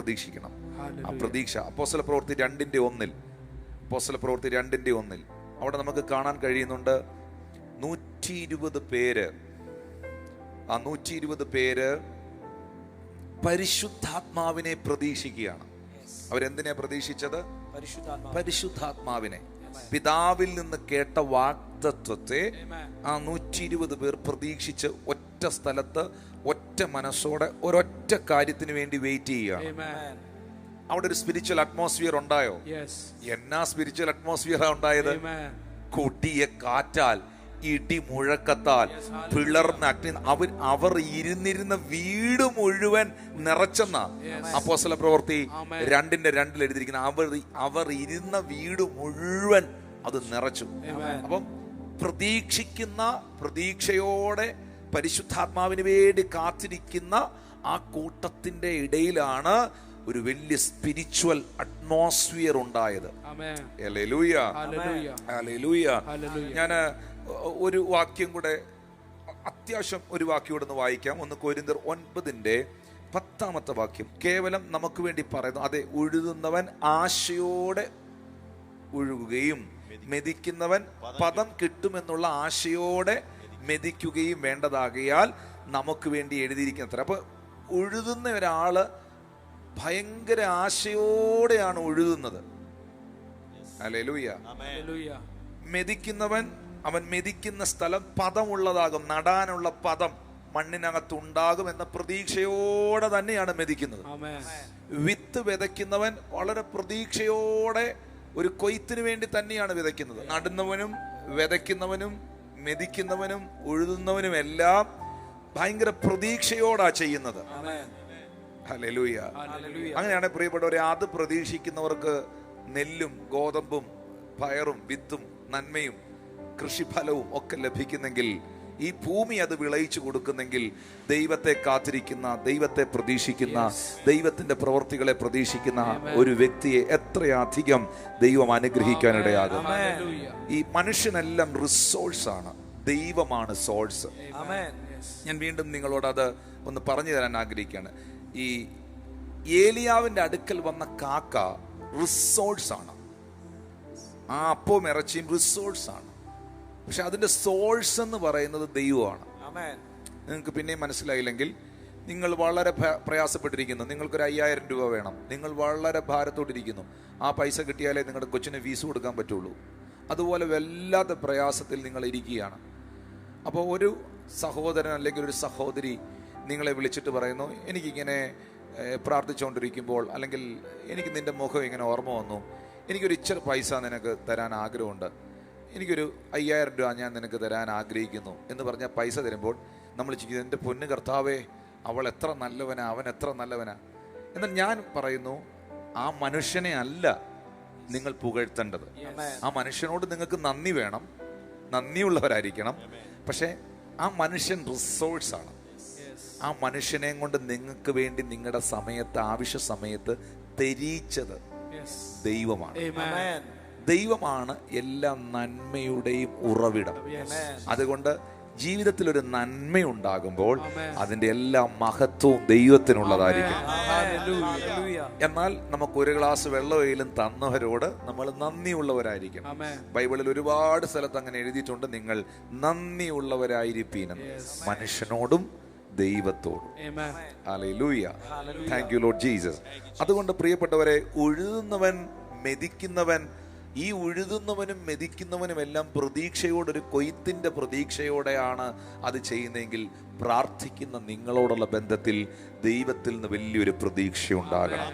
പ്രതീക്ഷിക്കണം. ആ പ്രതീക്ഷ അപ്പോസ്തല പ്രവൃത്തി 2:1 അവിടെ നമുക്ക് കാണാൻ കഴിയുന്നുണ്ട്. 120 പേര്, ആ 120 പേര് പരിശുദ്ധാത്മാവിനെ പ്രതീക്ഷിക്കുകയാണ്. അവരെന്തിനെ പ്രതീക്ഷിച്ചത്? പരിശുദ്ധാത്മാവിനെ. പിതാവിൽ നിന്ന് കേട്ട വാഗ്ദത്വത്തെ ആ 120 പേർ പ്രതീക്ഷിച്ച് ഒറ്റ സ്ഥലത്ത് ഒറ്റ മനസ്സോടെ ഒരൊറ്റ കാര്യത്തിന് വേണ്ടി വെയിറ്റ് ചെയ്യുകയാണ്. അവിടെ ഒരു സ്പിരിച്വൽ അറ്റ്മോസ്ഫിയർ ഉണ്ടായോ? എന്നാ സ്പിരിച്വൽ അറ്റ്മോസ്ഫിയറാ ഉണ്ടായത്? കൊടിയ കാറ്റാൽ, ഇടി മുഴക്കത്താൽ, പിളർന്ന അഗ്നി, അവർ ഇരുന്നിരുന്ന വീട് മുഴുവൻ നിറച്ചെന്ന അപ്പോസ്തല പ്രവൃത്തി 2:2 എഴുതിയിരിക്കുന്ന അവർ ഇരുന്ന വീട് മുഴുവൻ അത് നിറച്ചു. അപ്പം പ്രതീക്ഷയോടെ പരിശുദ്ധാത്മാവിന് വേണ്ടി കാത്തിരിക്കുന്ന ആ കൂട്ടത്തിന്റെ ഇടയിലാണ് ഒരു വലിയ സ്പിരിച്വൽ അറ്റ്മോസ്ഫിയർ ഉണ്ടായത്. Hallelujah, hallelujah. ഞാൻ ഒരു വാക്യം കൂടെ, അത്യാവശ്യം ഒരു വാക്യം കൂടെ ഒന്ന് വായിക്കാം. 1 കൊരിന്ത്യർ 9:10 കേവലം നമുക്ക് വേണ്ടി പറയുന്നു. അതെ, ഉഴുതുന്നവൻ ആശയോടെ ഉഴുകുകയും മെതിക്കുന്നവൻ പദം കിട്ടുമെന്നുള്ള ആശയോടെ മെതിക്കുകയും വേണ്ടതാകയാൽ നമുക്ക് വേണ്ടി എഴുതിയിരിക്കുന്നത്ര. അപ്പൊ ഉഴുതുന്ന ഒരാള് ഭയങ്കര ആശയോടെയാണ് ഉഴുതുന്നത്. ഹല്ലേലൂയ. മെതിക്കുന്നവൻ, അവൻ മെതിക്കുന്ന സ്ഥലം പദമുള്ളതാകും, നടാനുള്ള പദം മണ്ണിനകത്തുണ്ടാകും എന്ന പ്രതീക്ഷയോടെ തന്നെയാണ് മെതിക്കുന്നത്. വിത്ത് വിതയ്ക്കുന്നവൻ വളരെ പ്രതീക്ഷയോടെ ഒരു കൊയ്ത്തിന് വേണ്ടി തന്നെയാണ് വിതയ്ക്കുന്നത്. നടുന്നവനും വിതയ്ക്കുന്നവനും മെതിക്കുന്നവനും ഉഴുതുന്നവനും എല്ലാം ഭയങ്കര പ്രതീക്ഷയോടാ ചെയ്യുന്നത്. ഹല്ലേലൂയ. അങ്ങനെയാണ് പ്രിയപ്പെട്ടവരെ, അത് പ്രതീക്ഷിക്കുന്നവർക്ക് നെല്ലും ഗോതമ്പും പയറും വിത്തും നന്മയും കൃഷിഫലവും ഒക്കെ ലഭിക്കുന്നെങ്കിൽ, ഈ ഭൂമി അത് വിളയിച്ചു കൊടുക്കുന്നെങ്കിൽ, ദൈവത്തെ കാത്തിരിക്കുന്ന, ദൈവത്തെ പ്രതീക്ഷിക്കുന്ന, ദൈവത്തിന്റെ പ്രവൃത്തികളെ പ്രതീക്ഷിക്കുന്ന ഒരു വ്യക്തിയെ എത്രയധികം ദൈവം അനുഗ്രഹിക്കാനിടയാകും. ഈ മനുഷ്യനെല്ലാം റിസോഴ്സ് ആണ്, ദൈവമാണ് സോഴ്സ്. ഞാൻ വീണ്ടും നിങ്ങളോട് അത് ഒന്ന് പറഞ്ഞു തരാൻ ആഗ്രഹിക്കുകയാണ്. ഈ ഏലിയാവിന്റെ അടുക്കൽ വന്ന കാക്ക റിസോഴ്സ് ആണ്, ആ അപ്പവും ഇറച്ചിയും റിസോഴ്സ് ആണ്. പക്ഷെ അതിന്റെ സോഴ്സ് എന്ന് പറയുന്നത് ദൈവമാണ്. നിങ്ങൾക്ക് പിന്നെയും മനസ്സിലായില്ലെങ്കിൽ, നിങ്ങൾ വളരെ പ്രയാസപ്പെട്ടിരിക്കുന്നു, നിങ്ങൾക്കൊരു 5000 രൂപ വേണം, നിങ്ങൾ വളരെ ഭാരത്തോട്ടിരിക്കുന്നു, ആ പൈസ കിട്ടിയാലേ നിങ്ങളുടെ കൊച്ചിന് ഫീസ് കൊടുക്കാൻ പറ്റുള്ളൂ. അതുപോലെ വല്ലാത്ത പ്രയാസത്തിൽ നിങ്ങൾ ഇരിക്കുകയാണ്. അപ്പോൾ ഒരു സഹോദരൻ അല്ലെങ്കിൽ ഒരു സഹോദരി നിങ്ങളെ വിളിച്ചിട്ട് പറയുന്നു, എനിക്കിങ്ങനെ പ്രാർത്ഥിച്ചുകൊണ്ടിരിക്കുമ്പോൾ, അല്ലെങ്കിൽ എനിക്ക് നിന്റെ മുഖം ഇങ്ങനെ ഓർമ്മ വന്നു, എനിക്കൊരു ഇച്ചിരി പൈസ നിനക്ക് തരാൻ ആഗ്രഹമുണ്ട്, എനിക്കൊരു 5000 രൂപ ഞാൻ നിനക്ക് തരാൻ ആഗ്രഹിക്കുന്നു എന്ന് പറഞ്ഞാൽ പൈസ തരുമ്പോൾ നമ്മൾ ചിന്തിക്കുന്നത്, എൻ്റെ പൊന്നു കർത്താവേ, അവൾ എത്ര നല്ലവനാ, അവൻ എത്ര നല്ലവനാ. എന്നാൽ ഞാൻ പറയുന്നു, ആ മനുഷ്യനെ അല്ല നിങ്ങൾ പുകഴ്ത്തേണ്ടത്. ആ മനുഷ്യനോട് നിങ്ങൾക്ക് നന്ദി വേണം, നന്ദിയുള്ളവരായിരിക്കണം. പക്ഷെ ആ മനുഷ്യൻ റിസോഴ്സാണ്. ആ മനുഷ്യനെ കൊണ്ട് നിങ്ങൾക്ക് വേണ്ടി നിങ്ങളുടെ സമയത്ത്, ആവശ്യ സമയത്ത് തെരീച്ചത് ദൈവമാണ്. ദൈവമാണ് എല്ലാ നന്മയുടെയും ഉറവിടം. അതുകൊണ്ട് ജീവിതത്തിൽ ഒരു നന്മയുണ്ടാകുമ്പോൾ അതിന്റെ എല്ലാ മഹത്വവും ദൈവത്തിനുള്ളതായിരിക്കും. എന്നാൽ നമുക്ക് ഒരു ഗ്ലാസ് വെള്ളമെങ്കിലും തന്നവരോട് നമ്മൾ നന്ദിയുള്ളവരായിരിക്കും. ബൈബിളിൽ ഒരുപാട് സ്ഥലത്ത് അങ്ങനെ എഴുതിയിട്ടുണ്ട്, നിങ്ങൾ നന്ദിയുള്ളവരായിരിപ്പീനെന്ന്, മനുഷ്യനോടും ദൈവത്തോടും. Hallelujah. Thank you Lord Jesus. അതുകൊണ്ട് പ്രിയപ്പെട്ടവരെ, ഉഴുതുന്നവൻ മെതിക്കുന്നവൻ, ഈ ഉഴുതുന്നവനും മെതിക്കുന്നവനും എല്ലാം പ്രതീക്ഷയോടൊരു കൊയ്ത്തിന്റെ പ്രതീക്ഷയോടെയാണ് അത് ചെയ്യുന്നതെങ്കിൽ, പ്രാർത്ഥിക്കുന്ന നിങ്ങളോടുള്ള ബന്ധത്തിൽ ദൈവത്തിൽ നിന്ന് വലിയൊരു പ്രതീക്ഷ ഉണ്ടാകണം.